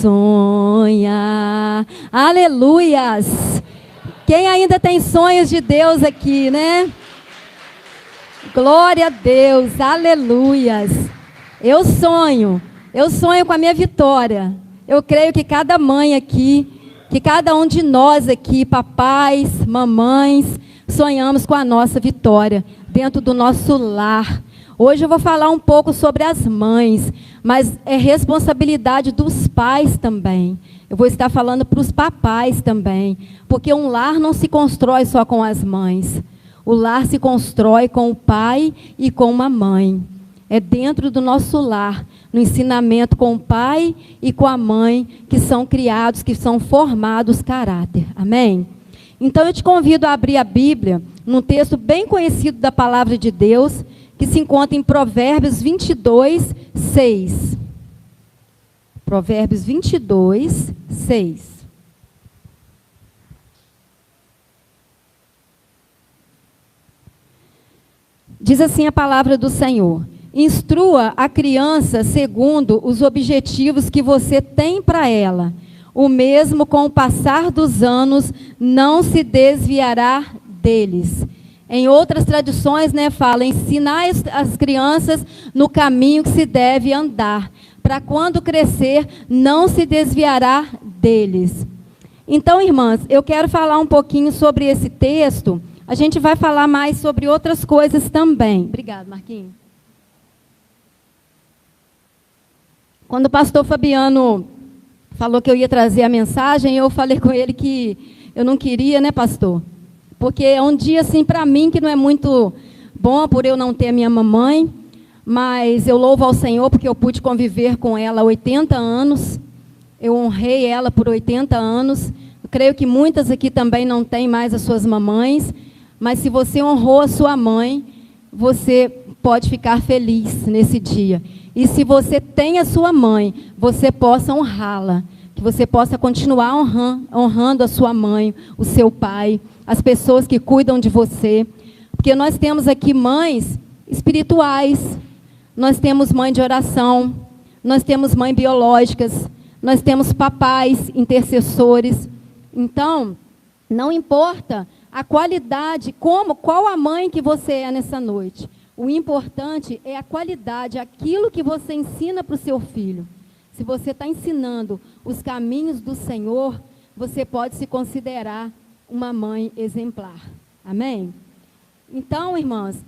sonha. Aleluias! Quem ainda tem sonhos de Deus aqui, né? Glória a Deus, aleluias. Eu sonho com a minha vitória. Eu creio que cada mãe aqui, que cada um de nós aqui, papais, mamães, sonhamos com a nossa vitória dentro do nosso lar. Hoje eu vou falar um pouco sobre as mães, mas é responsabilidade dos pais também. Eu vou estar falando para os papais também, porque um lar não se constrói só com as mães. O lar se constrói com o pai e com uma mãe. É dentro do nosso lar, no ensinamento com o pai e com a mãe, que são criados, que são formados caráter. Amém? Então eu te convido a abrir a Bíblia, num texto bem conhecido da palavra de Deus, que se encontra em Provérbios 22, 6. Provérbios 22, 6. Diz assim a palavra do Senhor: instrua a criança segundo os objetivos que você tem para ela. O mesmo com o passar dos anos não se desviará deles. Em outras tradições, fala, ensinar as crianças no caminho que se deve andar, para quando crescer, não se desviará deles. Então, irmãs, eu quero falar um pouquinho sobre esse texto. A gente vai falar mais sobre outras coisas também. Obrigada, Marquinhos. Quando o pastor Fabiano falou que eu ia trazer a mensagem, eu falei com ele que eu não queria, pastor? Porque é um dia, assim, para mim, que não é muito bom, por eu não ter a minha mamãe, mas eu louvo ao Senhor, porque eu pude conviver com ela há 80 anos, eu honrei ela por 80 anos, eu creio que muitas aqui também não têm mais as suas mamães, mas se você honrou a sua mãe, você pode ficar feliz nesse dia. E se você tem a sua mãe, você possa honrá-la, que você possa continuar honrando a sua mãe, o seu pai, as pessoas que cuidam de você, porque nós temos aqui mães espirituais, nós temos mãe de oração, nós temos mães biológicas, nós temos papais intercessores. Então, não importa a qualidade, qual a mãe que você é nessa noite, o importante é a qualidade, aquilo que você ensina para o seu filho. Se você está ensinando os caminhos do Senhor, você pode se considerar uma mãe exemplar. Amém? Então, irmãs,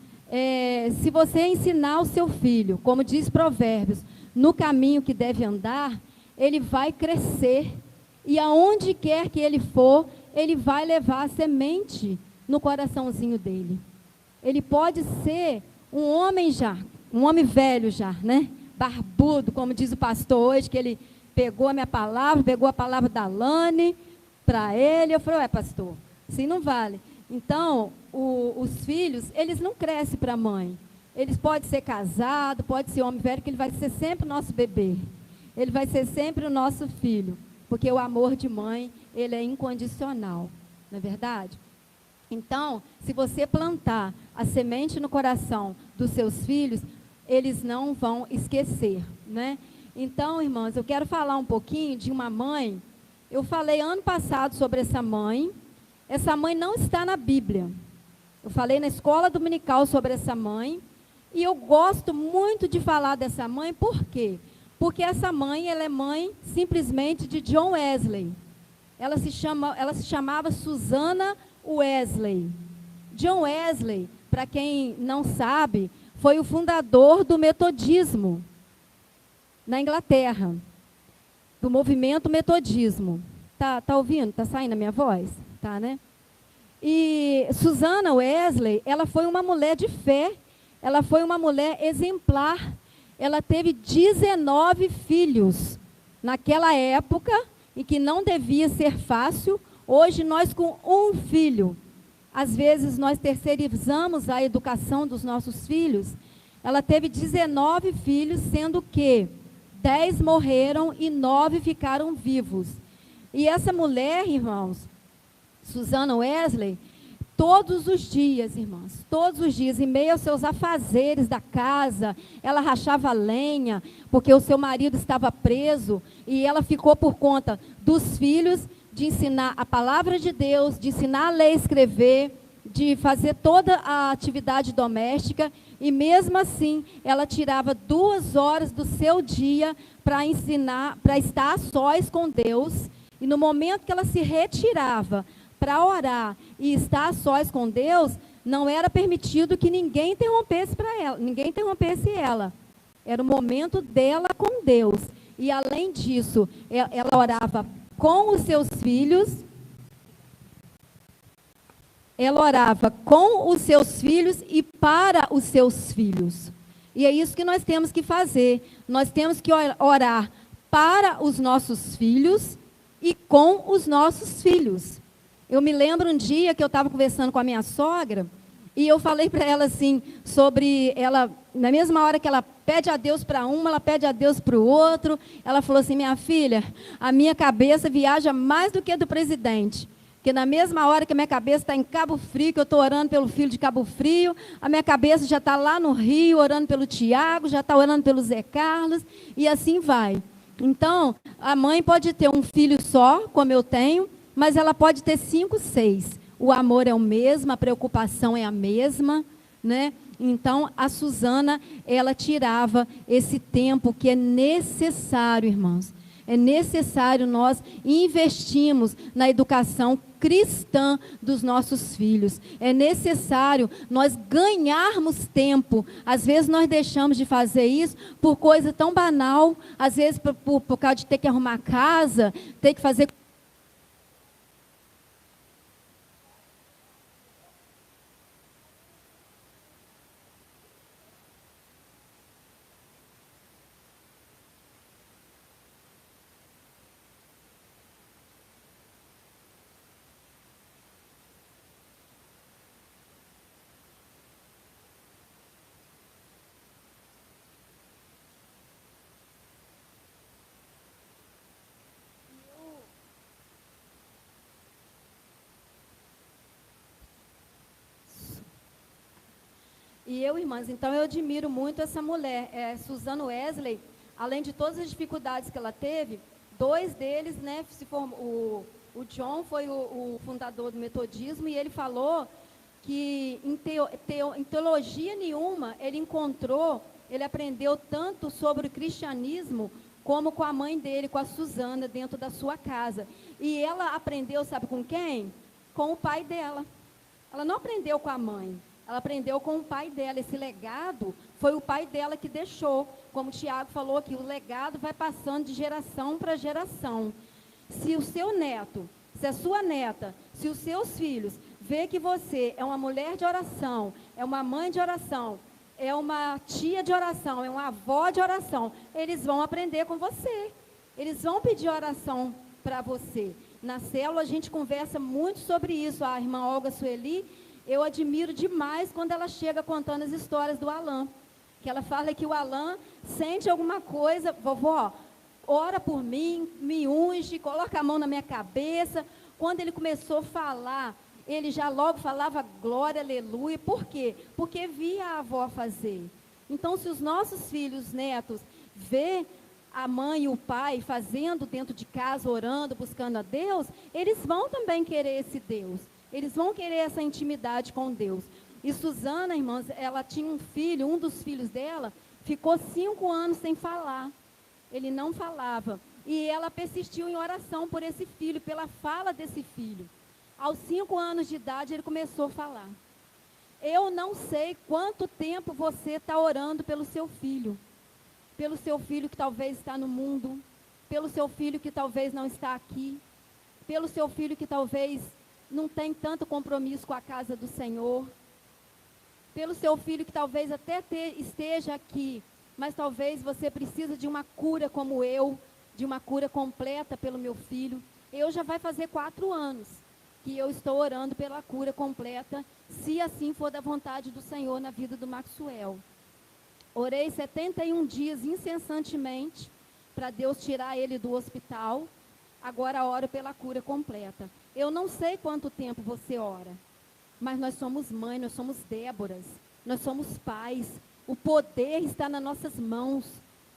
se você ensinar o seu filho, como diz Provérbios, no caminho que deve andar, ele vai crescer. E aonde quer que ele for, ele vai levar a semente no coraçãozinho dele. Ele pode ser um homem velho já, barbudo, como diz o pastor hoje, que ele pegou a minha palavra, pegou a palavra da Lani para ele. Eu falei, pastor, assim não vale. Então, os filhos, eles não crescem para a mãe. Eles podem ser casados, pode ser homem velho, que ele vai ser sempre o nosso bebê. Ele vai ser sempre o nosso filho. Porque o amor de mãe, ele é incondicional. Não é verdade? Então, se você plantar a semente no coração dos seus filhos, eles não vão esquecer, Então, irmãs, eu quero falar um pouquinho de uma mãe. Eu falei ano passado sobre essa mãe. Essa mãe não está na Bíblia. Eu falei na escola dominical sobre essa mãe. E eu gosto muito de falar dessa mãe, por quê? Porque essa mãe, ela é mãe simplesmente de John Wesley. Ela se chamava Susana Wesley. John Wesley, para quem não sabe, foi o fundador do metodismo na Inglaterra, do movimento metodismo. Tá ouvindo? Tá saindo a minha voz? Tá, né? E Susana Wesley, ela foi uma mulher de fé, ela foi uma mulher exemplar. Ela teve 19 filhos naquela época, e que não devia ser fácil. Hoje, nós com um filho, às vezes nós terceirizamos a educação dos nossos filhos. Ela teve 19 filhos, sendo que 10 morreram e 9 ficaram vivos. E essa mulher, irmãos, Susana Wesley, Todos os dias, irmãs, todos os dias, em meio aos seus afazeres da casa, ela rachava lenha, porque o seu marido estava preso, e ela ficou por conta dos filhos, de ensinar a palavra de Deus, de ensinar a ler e escrever, de fazer toda a atividade doméstica, e mesmo assim, ela tirava 2 horas do seu dia para ensinar, para estar a sós com Deus, e no momento que ela se retirava para orar e estar a sós com Deus, não era permitido que ninguém interrompesse para ela, ninguém interrompesse ela. Era o momento dela com Deus. E além disso, ela orava com os seus filhos. Ela orava com os seus filhos e para os seus filhos. E é isso que nós temos que fazer. Nós temos que orar para os nossos filhos e com os nossos filhos. Eu me lembro um dia que eu estava conversando com a minha sogra, e eu falei para ela assim, sobre ela, na mesma hora que ela pede a Deus para uma, ela pede a Deus para o outro. Ela falou assim: minha filha, a minha cabeça viaja mais do que a do presidente. Porque na mesma hora que a minha cabeça está em Cabo Frio, que eu estou orando pelo filho de Cabo Frio, a minha cabeça já está lá no Rio, orando pelo Tiago, já está orando pelo Zé Carlos, e assim vai. Então, a mãe pode ter um filho só, como eu tenho, mas ela pode ter 5, 6. O amor é o mesmo, a preocupação é a mesma, né? Então, a Suzana, ela tirava esse tempo que é necessário, irmãos. É necessário nós investirmos na educação cristã dos nossos filhos. É necessário nós ganharmos tempo. Às vezes nós deixamos de fazer isso por coisa tão banal, às vezes por causa de ter que arrumar casa, ter que fazer... E eu, irmãs, então eu admiro muito essa mulher, Suzana Wesley. Além de todas as dificuldades que ela teve, 2 deles, né, o John foi o fundador do metodismo, e ele falou que em teologia nenhuma ele aprendeu tanto sobre o cristianismo como com a mãe dele, com a Suzana, dentro da sua casa. E ela aprendeu, sabe com quem? Com o pai dela. Ela não aprendeu com a mãe. Ela aprendeu com o pai dela. Esse legado foi o pai dela que deixou. Como o Tiago falou aqui, o legado vai passando de geração para geração. Se o seu neto, se a sua neta, se os seus filhos vê que você é uma mulher de oração, é uma mãe de oração, é uma tia de oração, é uma avó de oração, eles vão aprender com você. Eles vão pedir oração para você. Na célula a gente conversa muito sobre isso. A irmã Olga Sueli, eu admiro demais quando ela chega contando as histórias do Alain. Que ela fala que o Alain sente alguma coisa, vovó, ora por mim, me unge, coloca a mão na minha cabeça. Quando ele começou a falar, ele já logo falava glória, aleluia. Por quê? Porque via a avó fazer. Então, se os nossos filhos, netos, vê a mãe e o pai fazendo dentro de casa, orando, buscando a Deus, eles vão também querer esse Deus. Eles vão querer essa intimidade com Deus. E Suzana, irmãs, ela tinha um filho, um dos filhos dela, ficou 5 anos sem falar. Ele não falava. E ela persistiu em oração por esse filho, pela fala desse filho. Aos 5 anos de idade, ele começou a falar. Eu não sei quanto tempo você está orando pelo seu filho. Pelo seu filho que talvez está no mundo. Pelo seu filho que talvez não está aqui. Pelo seu filho que talvez não tem tanto compromisso com a casa do Senhor. Pelo seu filho que talvez até esteja aqui, mas talvez você precisa de uma cura como eu, de uma cura completa pelo meu filho. Eu já vai fazer 4 anos que eu estou orando pela cura completa, se assim for da vontade do Senhor na vida do Maxwell. Orei 71 dias incessantemente para Deus tirar ele do hospital. Agora oro pela cura completa. Eu não sei quanto tempo você ora. Mas nós somos mãe, nós somos Déboras, nós somos pais. O poder está nas nossas mãos.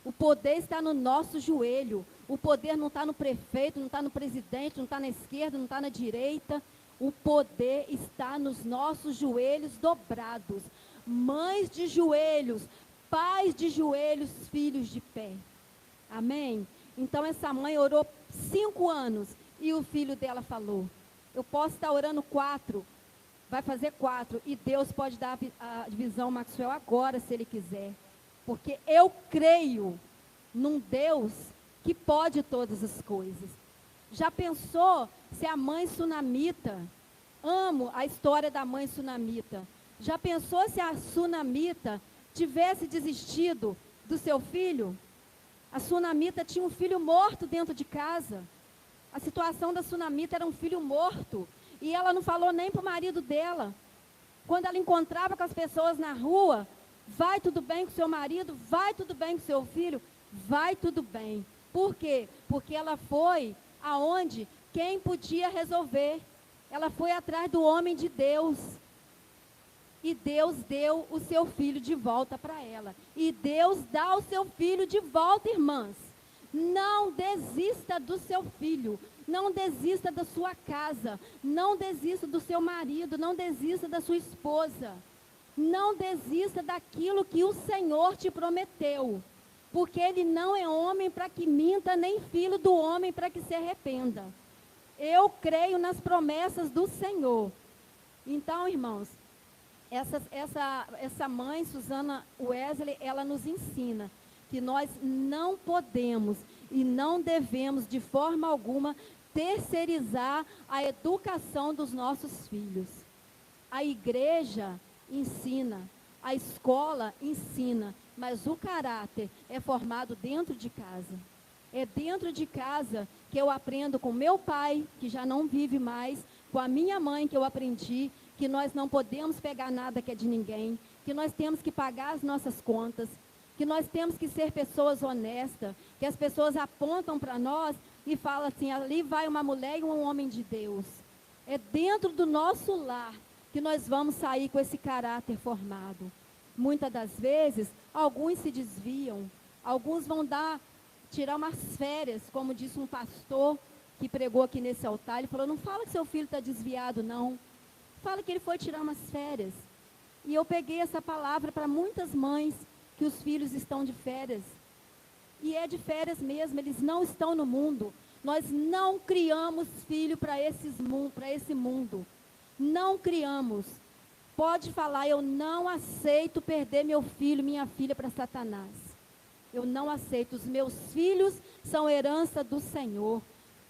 O poder está no nosso joelho. O poder não está no prefeito, não está no presidente, não está na esquerda, não está na direita. O poder está nos nossos joelhos dobrados. Mães de joelhos, pais de joelhos, filhos de pé. Amém? Então essa mãe orou 5 anos e o filho dela falou. Eu posso estar orando 4, vai fazer 4, e Deus pode dar a visão Maxwell agora, se Ele quiser. Porque eu creio num Deus que pode todas as coisas. Já pensou se a mãe sunamita, amo a história da mãe sunamita, já pensou se a sunamita tivesse desistido do seu filho? A sunamita tinha um filho morto dentro de casa. A situação da sunamita era um filho morto. E ela não falou nem para o marido dela. Quando ela encontrava com as pessoas na rua, vai tudo bem com seu marido? Vai tudo bem com seu filho? Vai tudo bem. Por quê? Porque ela foi aonde quem podia resolver. Ela foi atrás do homem de Deus. E Deus deu o seu filho de volta para ela. E Deus dá o seu filho de volta, irmãs. Não desista do seu filho. Não desista da sua casa. Não desista do seu marido. Não desista da sua esposa. Não desista daquilo que o Senhor te prometeu. Porque Ele não é homem para que minta, nem filho do homem para que se arrependa. Eu creio nas promessas do Senhor. Então, irmãos, essa mãe, Susana Wesley, ela nos ensina que nós não podemos e não devemos, de forma alguma, terceirizar a educação dos nossos filhos. A igreja ensina, a escola ensina, mas o caráter é formado dentro de casa. É dentro de casa que eu aprendo com meu pai, que já não vive mais, com a minha mãe, que eu aprendi que nós não podemos pegar nada que é de ninguém, que nós temos que pagar as nossas contas, que nós temos que ser pessoas honestas, que as pessoas apontam para nós e falam assim, ali vai uma mulher e um homem de Deus. É dentro do nosso lar que nós vamos sair com esse caráter formado. Muitas das vezes, alguns se desviam, alguns vão tirar umas férias, como disse um pastor que pregou aqui nesse altar. Ele falou, não fala que seu filho está desviado, não. Fala que ele foi tirar umas férias. E eu peguei essa palavra para muitas mães, que os filhos estão de férias. E é de férias mesmo, eles não estão no mundo. Nós não criamos filho para esse mundo. Não criamos. Pode falar, eu não aceito perder meu filho, minha filha para Satanás. Eu não aceito. Os meus filhos são herança do Senhor.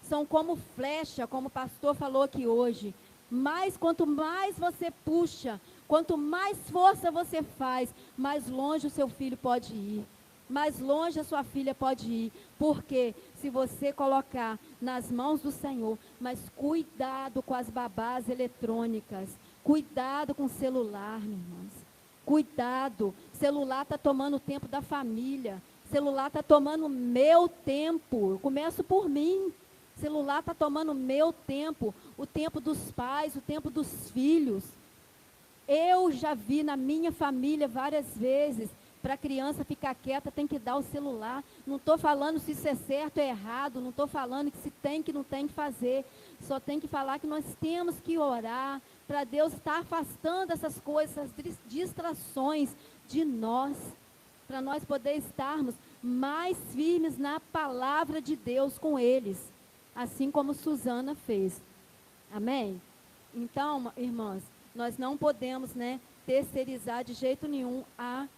São como flecha, como o pastor falou aqui hoje. Mas quanto mais você puxa, quanto mais força você faz, mais longe o seu filho pode ir. Mais longe a sua filha pode ir. Porque se você colocar nas mãos do Senhor, mas cuidado com as babás eletrônicas, cuidado com o celular, minhas irmãs. Cuidado, celular está tomando o tempo da família, celular está tomando meu tempo, eu começo por mim. Celular está tomando meu tempo, o tempo dos pais, o tempo dos filhos. Eu já vi na minha família várias vezes, para a criança ficar quieta tem que dar o celular. Não estou falando se isso é certo ou errado, não estou falando que se tem que não tem que fazer. Só tem que falar que nós temos que orar para Deus estar afastando essas coisas, essas distrações de nós, para nós poder estarmos mais firmes na palavra de Deus com eles. Assim como Susana fez. Amém? Então, irmãs, nós não podemos, terceirizar de jeito nenhum a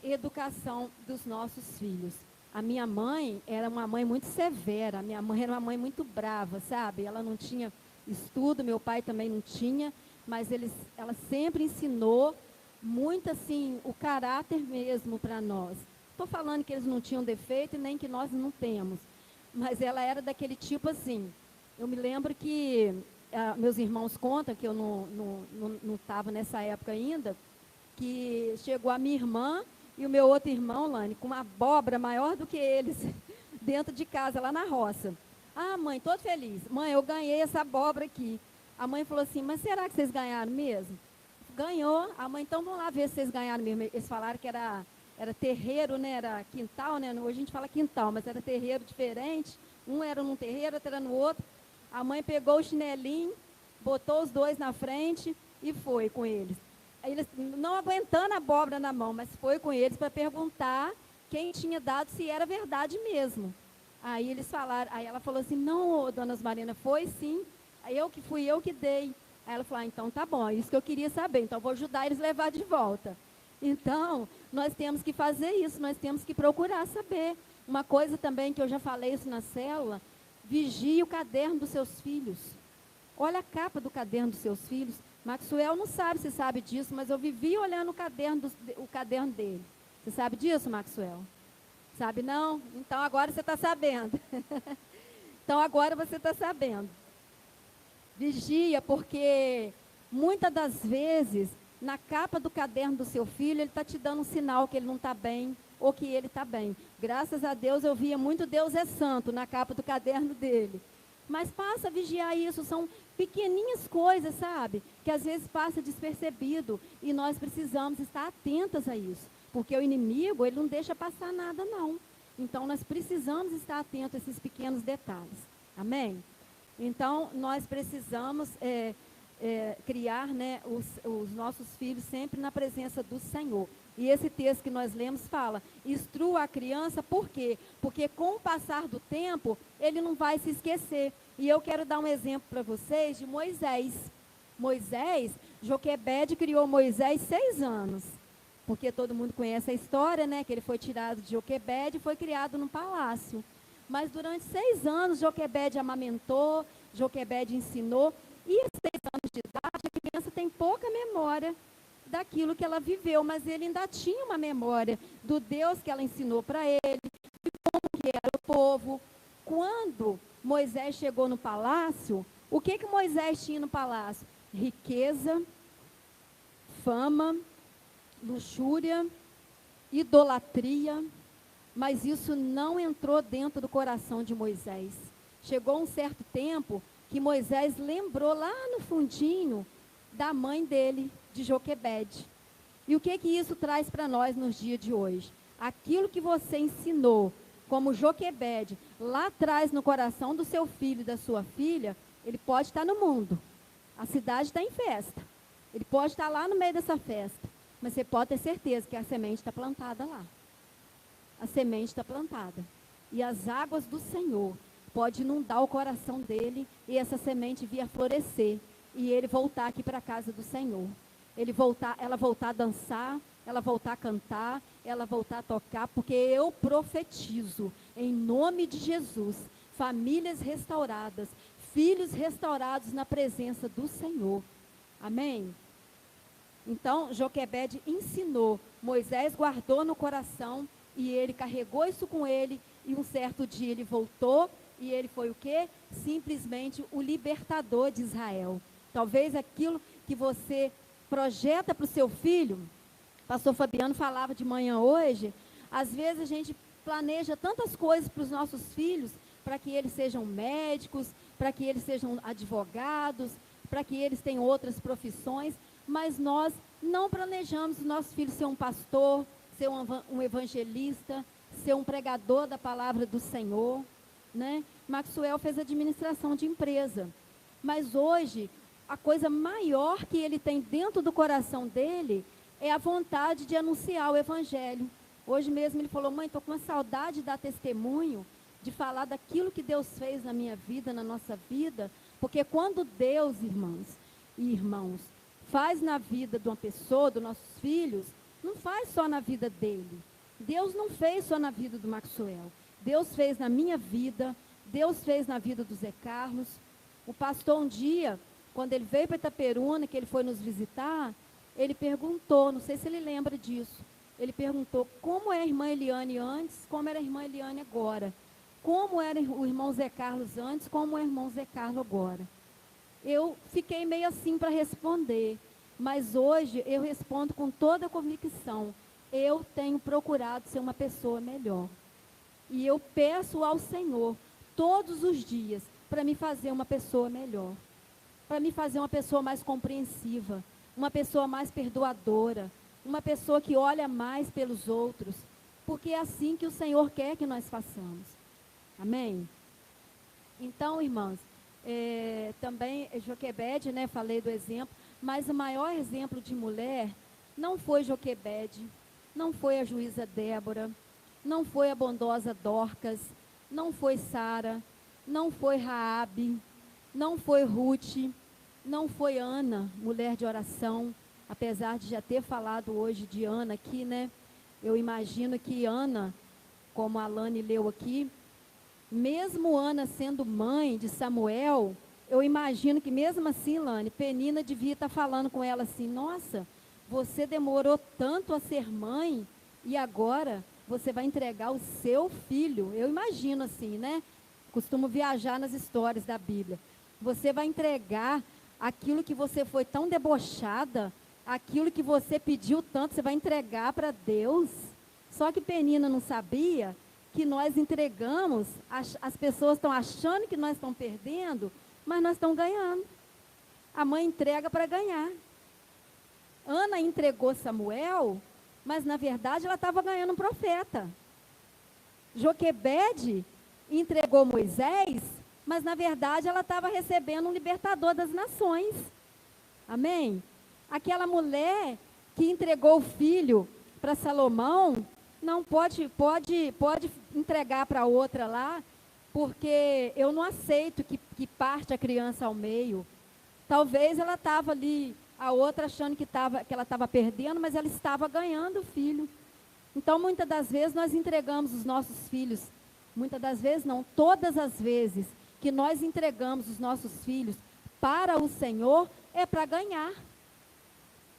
educação dos nossos filhos. A minha mãe era uma mãe muito severa, a minha mãe era uma mãe muito brava, sabe? Ela não tinha estudo, meu pai também não tinha, mas ela sempre ensinou muito assim, o caráter mesmo para nós. Estou falando que eles não tinham defeito e nem que nós não temos. Mas ela era daquele tipo assim. Eu me lembro que meus irmãos contam, que eu não estava nessa época ainda, que chegou a minha irmã e o meu outro irmão, Lani, com uma abóbora maior do que eles, dentro de casa, lá na roça. Ah, mãe, todo feliz. Mãe, eu ganhei essa abóbora aqui. A mãe falou assim, mas será que vocês ganharam mesmo? Ganhou. A mãe, então vamos lá ver se vocês ganharam mesmo. Eles falaram que era terreiro, né? Era quintal, né? Hoje a gente fala quintal, mas era terreiro diferente. Um era num terreiro, outro era no outro. A mãe pegou o chinelinho, botou os dois na frente e foi com eles. Eles não aguentando a abóbora na mão, mas foi com eles para perguntar quem tinha dado, se era verdade mesmo. Aí eles falaram, aí ela falou assim, não, dona Osmarina, foi sim, aí fui eu que dei. Aí ela falou, então tá bom, é isso que eu queria saber, então vou ajudar eles a levar de volta. Então, nós temos que fazer isso, nós temos que procurar saber. Uma coisa também que eu já falei isso na célula, vigie o caderno dos seus filhos. Olha a capa do caderno dos seus filhos. Maxwell não sabe se sabe disso, mas eu vivi olhando o caderno dele. Você sabe disso, Maxwell? Sabe não? Então agora você está sabendo. Então agora você está sabendo. Vigia, porque muitas das vezes, na capa do caderno do seu filho, ele está te dando um sinal que ele não está bem ou que ele está bem. Graças a Deus eu via muito Deus é santo na capa do caderno dele. Mas passa a vigiar isso, são pequeninhas coisas, sabe? Que às vezes passa despercebido e nós precisamos estar atentas a isso. Porque o inimigo, ele não deixa passar nada, não. Então, nós precisamos estar atentos a esses pequenos detalhes. Amém? Então, nós precisamos criar, né, os nossos filhos sempre na presença do Senhor. E esse texto que nós lemos fala, instrua a criança, por quê? Porque com o passar do tempo, ele não vai se esquecer. E eu quero dar um exemplo para vocês de Moisés. Joquebede criou Moisés 6 anos. Porque todo mundo conhece a história, né? Que ele foi tirado de Joquebede e foi criado num palácio. Mas durante 6 anos, Joquebede amamentou, Joquebede ensinou. E aos 6 anos de idade, a criança tem pouca memória daquilo que ela viveu, mas ele ainda tinha uma memória do Deus que ela ensinou para ele, de como que era o povo. Quando Moisés chegou no palácio, o que Moisés tinha no palácio? Riqueza, fama, luxúria, idolatria, mas isso não entrou dentro do coração de Moisés. Chegou um certo tempo que Moisés lembrou lá no fundinho da mãe dele, de Joquebede. E o que isso traz para nós nos dias de hoje? Aquilo que você ensinou, como Joquebede, lá atrás no coração do seu filho e da sua filha, ele pode estar no mundo. A cidade está em festa. Ele pode estar lá no meio dessa festa. Mas você pode ter certeza que a semente está plantada lá. A semente está plantada. E as águas do Senhor podem inundar o coração dele e essa semente vir a florescer. E ele voltar aqui para a casa do Senhor. Ela voltar a dançar, ela voltar a cantar, ela voltar a tocar, porque eu profetizo, em nome de Jesus, famílias restauradas, filhos restaurados na presença do Senhor. Amém? Então, Joquebede ensinou, Moisés guardou no coração e ele carregou isso com ele e um certo dia ele voltou e ele foi o quê? Simplesmente o libertador de Israel. Talvez aquilo que você projeta para o seu filho, pastor Fabiano falava de manhã hoje, às vezes a gente planeja tantas coisas para os nossos filhos, para que eles sejam médicos, para que eles sejam advogados, para que eles tenham outras profissões, mas nós não planejamos o nosso filho ser um pastor, ser um evangelista, ser um pregador da palavra do Senhor, né? Maxwell fez administração de empresa, mas hoje a coisa maior que ele tem dentro do coração dele é a vontade de anunciar o evangelho. Hoje mesmo ele falou, mãe, estou com uma saudade de dar testemunho, de falar daquilo que Deus fez na minha vida, na nossa vida, porque quando Deus, irmãs e irmãos, faz na vida de uma pessoa, dos nossos filhos, não faz só na vida dele. Deus não fez só na vida do Maxwell. Deus fez na minha vida, Deus fez na vida do Zé Carlos. O pastor um dia, quando ele veio para Itaperuna, que ele foi nos visitar, ele perguntou, não sei se ele lembra disso, ele perguntou como é a irmã Eliane antes, como era a irmã Eliane agora. Como era o irmão Zé Carlos antes, como é o irmão Zé Carlos agora. Eu fiquei meio assim para responder, mas hoje eu respondo com toda a convicção. Eu tenho procurado ser uma pessoa melhor. E eu peço ao Senhor, todos os dias, para me fazer uma pessoa melhor. para me fazer uma pessoa mais compreensiva, uma pessoa mais perdoadora, uma pessoa que olha mais pelos outros, porque é assim que o Senhor quer que nós façamos. Amém? Então, irmãs, também Joquebede, né, falei do exemplo, mas o maior exemplo de mulher não foi Joquebede, não foi a juíza Débora, não foi a bondosa Dorcas, não foi Sara, não foi Raabe, não foi Ruth, não foi Ana, mulher de oração, apesar de já ter falado hoje de Ana aqui, né? Eu imagino que Ana, como a Alane leu aqui, mesmo Ana sendo mãe de Samuel, eu imagino que mesmo assim, Lane, Penina devia estar falando com ela assim, nossa, você demorou tanto a ser mãe e agora você vai entregar o seu filho. Eu imagino assim, né? Costumo viajar nas histórias da Bíblia. Você vai entregar aquilo que você foi tão debochada, aquilo que você pediu tanto, você vai entregar para Deus. Só que Penina não sabia que nós entregamos, as pessoas estão achando que nós estamos perdendo, mas nós estamos ganhando. A mãe entrega para ganhar. Ana entregou Samuel, mas na verdade ela estava ganhando um profeta. Joquebede entregou Moisés, mas na verdade ela estava recebendo um libertador das nações. Amém? Aquela mulher que entregou o filho para Salomão, não pode entregar para outra lá, porque eu não aceito que parte a criança ao meio. Talvez ela estava ali, a outra achando que ela estava perdendo, mas ela estava ganhando o filho. Então, muitas das vezes, nós entregamos os nossos filhos, muitas das vezes não, todas as vezes que nós entregamos os nossos filhos para o Senhor, é para ganhar.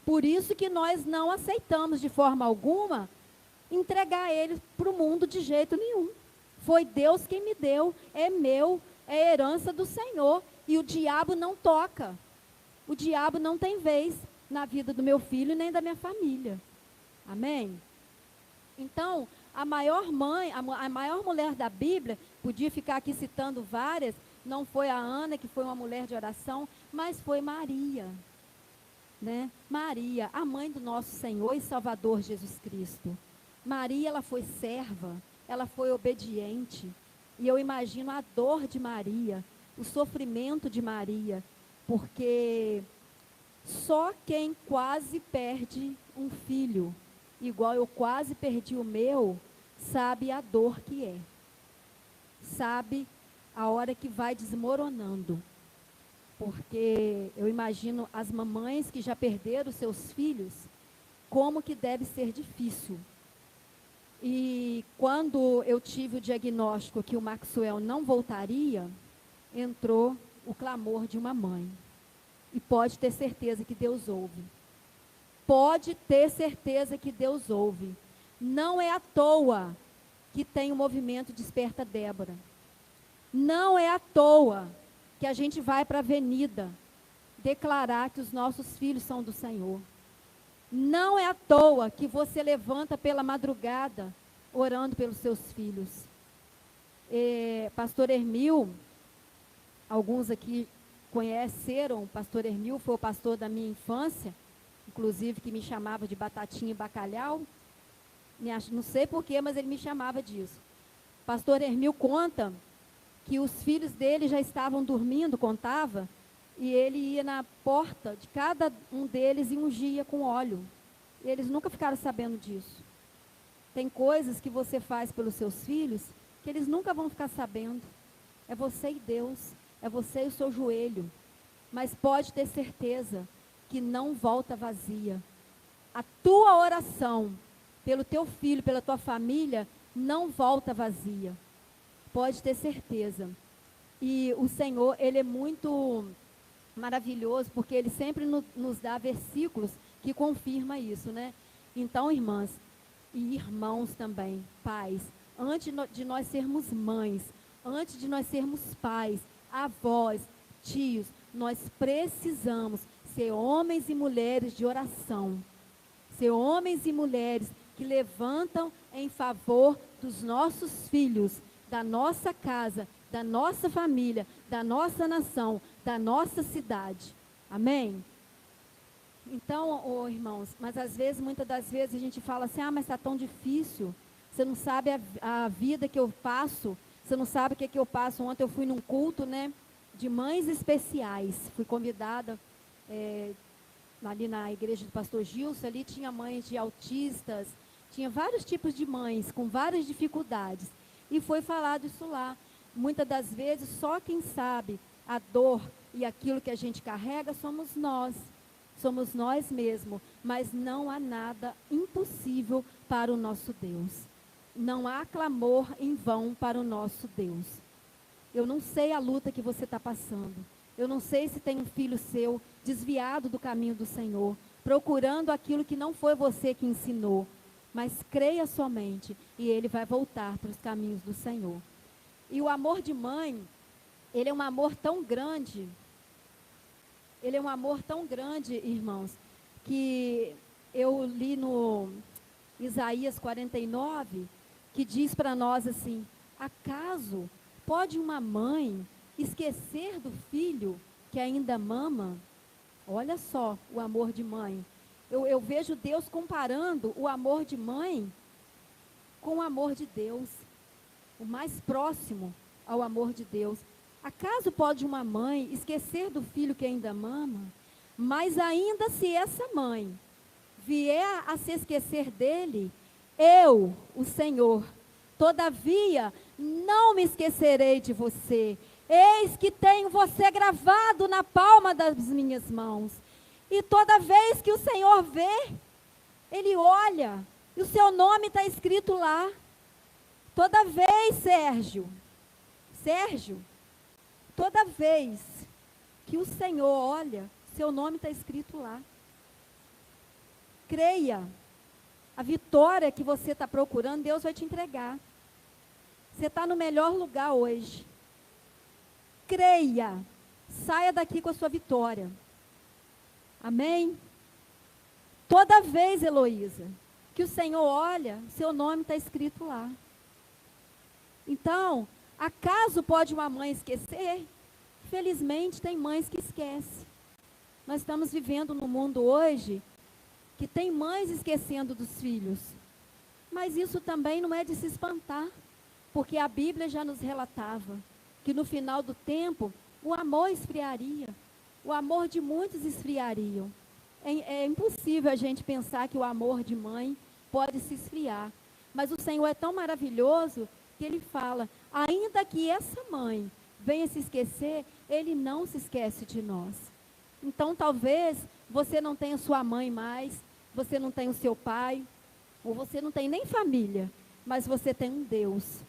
Por isso que nós não aceitamos de forma alguma entregar eles para o mundo de jeito nenhum. Foi Deus quem me deu, é meu, é herança do Senhor. E o diabo não toca. O diabo não tem vez na vida do meu filho nem da minha família. Amém? Então, a maior mãe, a maior mulher da Bíblia, podia ficar aqui citando várias, não foi a Ana, que foi uma mulher de oração, mas foi Maria. Né? Maria, a mãe do nosso Senhor e Salvador Jesus Cristo. Maria, ela foi serva, ela foi obediente. E eu imagino a dor de Maria, o sofrimento de Maria, porque só quem quase perde um filho, igual eu quase perdi o meu, sabe a dor que é. Sabe a hora que vai desmoronando. Porque eu imagino as mamães que já perderam seus filhos, como que deve ser difícil. E quando eu tive o diagnóstico que o Maxwell não voltaria, entrou o clamor de uma mãe. E pode ter certeza que Deus ouve. Pode ter certeza que Deus ouve. Não é à toa que tem o movimento Desperta Débora. Não é à toa que a gente vai para a avenida declarar que os nossos filhos são do Senhor. Não é à toa que você levanta pela madrugada orando pelos seus filhos. Pastor Hermil, alguns aqui conheceram o pastor Hermil, foi o pastor da minha infância, inclusive que me chamava de batatinha e bacalhau. Não sei porquê, mas ele me chamava disso. Pastor Hermil conta que os filhos dele já estavam dormindo, contava, e ele ia na porta de cada um deles e ungia com óleo. E eles nunca ficaram sabendo disso. Tem coisas que você faz pelos seus filhos que eles nunca vão ficar sabendo. É você e Deus, é você e o seu joelho. Mas pode ter certeza que não volta vazia. A tua oração pelo teu filho, pela tua família, não volta vazia. Pode ter certeza. E o Senhor, Ele é muito maravilhoso, porque Ele sempre nos dá versículos que confirmam isso, né? Então, irmãs e irmãos também, pais, antes de nós sermos mães, antes de nós sermos pais, avós, tios, nós precisamos ser homens e mulheres de oração. Ser homens e mulheres que levantam em favor dos nossos filhos, da nossa casa da nossa família, da nossa nação, da nossa cidade. Amém? Então, irmãos, mas às vezes, muitas das vezes a gente fala assim, mas está tão difícil, você não sabe a vida que eu passo, você não sabe o que eu passo. Ontem eu fui num culto, né, de mães especiais, fui convidada, ali na igreja do pastor Gilson, ali tinha mães de autistas, tinha vários tipos de mães, com várias dificuldades, e foi falado isso lá. Muitas das vezes, só quem sabe a dor e aquilo que a gente carrega somos nós mesmos, mas não há nada impossível para o nosso Deus. Não há clamor em vão para o nosso Deus. Eu não sei a luta que você está passando. Eu não sei se tem um filho seu desviado do caminho do Senhor, procurando aquilo que não foi você que ensinou. Mas creia somente e ele vai voltar para os caminhos do Senhor. E o amor de mãe, ele é um amor tão grande. Ele é um amor tão grande, irmãos, que eu li no Isaías 49, que diz para nós assim: acaso pode uma mãe esquecer do filho que ainda mama? Olha só o amor de mãe. Eu vejo Deus comparando o amor de mãe com o amor de Deus, o mais próximo ao amor de Deus. Acaso pode uma mãe esquecer do filho que ainda mama? Mas ainda se essa mãe vier a se esquecer dele, eu, o Senhor, todavia não me esquecerei de você. Eis que tenho você gravado na palma das minhas mãos. E toda vez que o Senhor vê, ele olha, e o seu nome está escrito lá. Toda vez, Sérgio, toda vez que o Senhor olha, seu nome está escrito lá. Creia, a vitória que você está procurando, Deus vai te entregar. Você está no melhor lugar hoje. Creia, saia daqui com a sua vitória. Amém? Toda vez, Heloísa, que o Senhor olha, seu nome está escrito lá. Então, acaso pode uma mãe esquecer? Felizmente, tem mães que esquecem. Nós estamos vivendo num mundo hoje que tem mães esquecendo dos filhos. Mas isso também não é de se espantar, porque a Bíblia já nos relatava que no final do tempo, o amor esfriaria. O amor de muitos esfriaria. É impossível a gente pensar que o amor de mãe pode se esfriar. Mas o Senhor é tão maravilhoso que Ele fala, ainda que essa mãe venha se esquecer, Ele não se esquece de nós. Então, talvez você não tenha sua mãe mais, você não tenha o seu pai, ou você não tem nem família, mas você tem um Deus.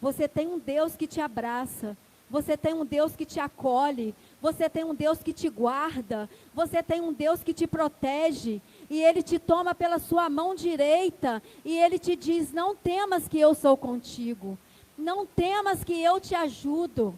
Você tem um Deus que te abraça, você tem um Deus que te acolhe, você tem um Deus que te guarda, você tem um Deus que te protege, e Ele te toma pela sua mão direita, e Ele te diz, não temas que eu sou contigo, não temas que eu te ajudo,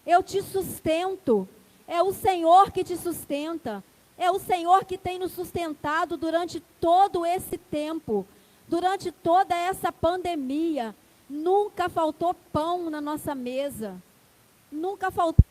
eu te sustento, é o Senhor que te sustenta, é o Senhor que tem nos sustentado durante todo esse tempo, durante toda essa pandemia. Nunca faltou pão na nossa mesa, nunca faltou.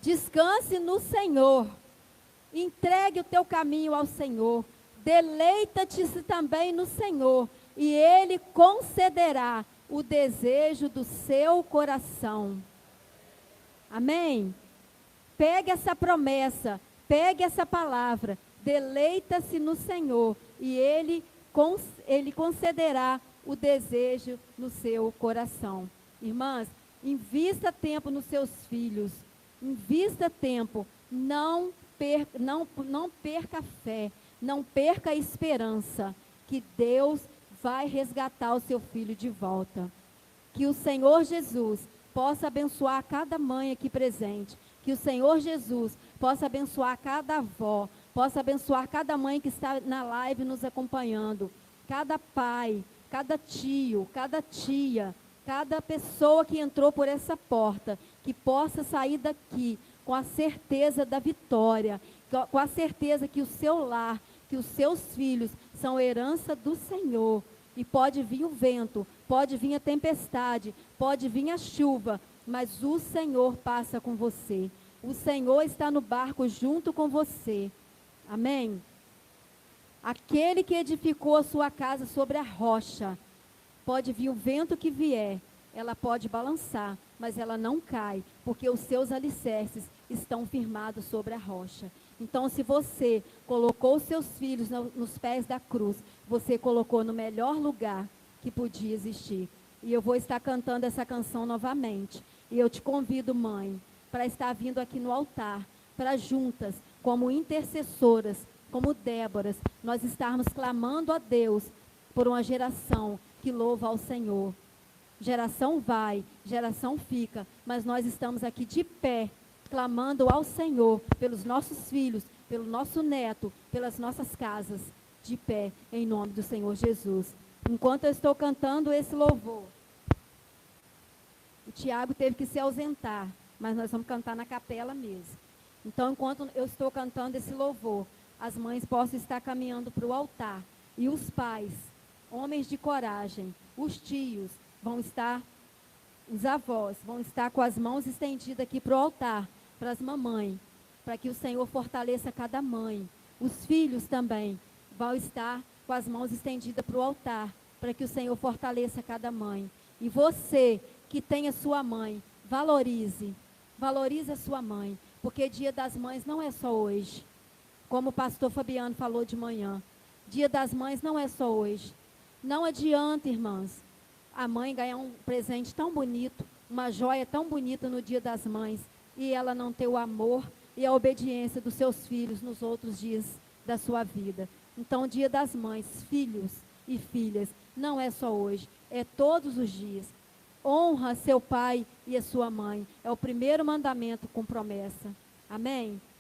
Descanse no Senhor, entregue o teu caminho ao Senhor, deleita-te também no Senhor, e Ele concederá o desejo do seu coração. Amém? Pegue essa promessa, pegue essa palavra, deleita-se no Senhor, e Ele concederá o desejo no seu coração. Irmãs, invista tempo nos seus filhos, invista tempo, não perca a fé, não perca a esperança, que Deus vai resgatar o seu filho de volta. Que o Senhor Jesus possa abençoar cada mãe aqui presente. Que o Senhor Jesus possa abençoar cada avó, possa abençoar cada mãe que está na live nos acompanhando, cada pai, cada tio, cada tia, cada pessoa que entrou por essa porta, que possa sair daqui com a certeza da vitória, com a certeza que o seu lar, que os seus filhos são herança do Senhor. E pode vir o vento, pode vir a tempestade, pode vir a chuva, mas o Senhor passa com você. O Senhor está no barco junto com você. Amém? Aquele que edificou a sua casa sobre a rocha, pode vir o vento que vier, ela pode balançar, mas ela não cai, porque os seus alicerces estão firmados sobre a rocha. Então, se você colocou os seus filhos nos pés da cruz, você colocou no melhor lugar que podia existir. E eu vou estar cantando essa canção novamente. E eu te convido, mãe, para estar vindo aqui no altar, para juntas, como intercessoras, como Déboras, nós estarmos clamando a Deus por uma geração que louva ao Senhor. Geração vai, geração fica, mas nós estamos aqui de pé, clamando ao Senhor pelos nossos filhos, pelo nosso neto, pelas nossas casas, de pé, em nome do Senhor Jesus. Enquanto eu estou cantando esse louvor, o Tiago teve que se ausentar, mas nós vamos cantar na capela mesmo. Então, enquanto eu estou cantando esse louvor, as mães possam estar caminhando para o altar, e os pais, homens de coragem, os tios, vão estar, os avós, vão estar com as mãos estendidas aqui para o altar, para as mamães, para que o Senhor fortaleça cada mãe. Os filhos também vão estar com as mãos estendidas para o altar, para que o Senhor fortaleça cada mãe. E você que tem a sua mãe, valorize a sua mãe, porque Dia das Mães não é só hoje. Como o pastor Fabiano falou de manhã, Dia das Mães não é só hoje. Não adianta, irmãs, a mãe ganhar um presente tão bonito, uma joia tão bonita no Dia das Mães, e ela não ter o amor e a obediência dos seus filhos nos outros dias da sua vida. Então, o Dia das Mães, filhos e filhas, não é só hoje, é todos os dias. Honra seu pai e a sua mãe. É o primeiro mandamento com promessa. Amém?